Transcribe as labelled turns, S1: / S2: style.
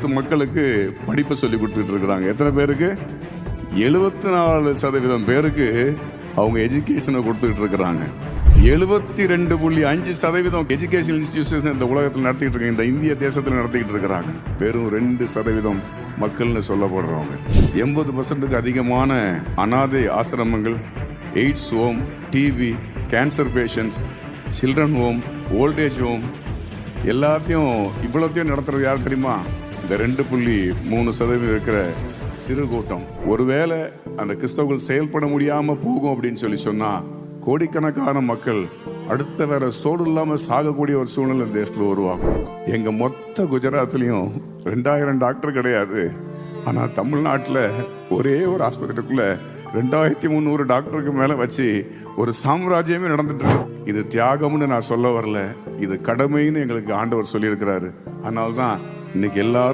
S1: மக்களுக்கு படிப்பை சொல்லி கொடுத்துட்டு இருக்கிறாங்க. எத்தனை பேருக்கு? 74% பேருக்கு அவங்க எஜுகேஷனை கொடுத்துட்டு இருக்கிறாங்க. 72.5% எஜுகேஷன் இன்ஸ்டிடியூஷன் இந்த உலகத்தில் நடத்திட்டு இருக்காங்க, இந்த இந்திய தேசத்தில் நடத்திக்கிட்டு இருக்கிறாங்க. வெறும் 2% மக்கள்னு சொல்லப்படுறவங்க. 80% அதிகமான அனாதை ஆசிரமங்கள், AIDS home, TV, cancer patients, children home, old age home எல்லாத்தையும் இவ்வளோத்தையும் நடத்துறது யார் தெரியுமா? இந்த 2.3% இருக்கிற சிறு கூட்டம். ஒருவேளை அந்த கிறிஸ்தவர்கள் செயல்பட முடியாம போகும் அப்படின்னு சொல்லி சொன்னா கோடிக்கணக்கான மக்கள் அடுத்த வேற சோடு இல்லாம சாகக்கூடிய ஒரு சூழ்நிலை இந்த தேசத்துல உருவாகும். எங்க மொத்த குஜராத்லயும் 2000 டாக்டர் கிடையாது. ஆனா தமிழ்நாட்டில் ஒரே ஒரு ஆஸ்பத்திரிக்குள்ள 2300 டாக்டருக்கு மேல வச்சு ஒரு சாம்ராஜ்யமே நடந்துட்டு இருக்கு. இது தியாகம்னு நான் சொல்ல வரல, இது கடமைன்னு எங்களுக்கு ஆண்டவர் சொல்லியிருக்கிறாரு. அதனால்தான் இன்னைக்கு எல்லாரும்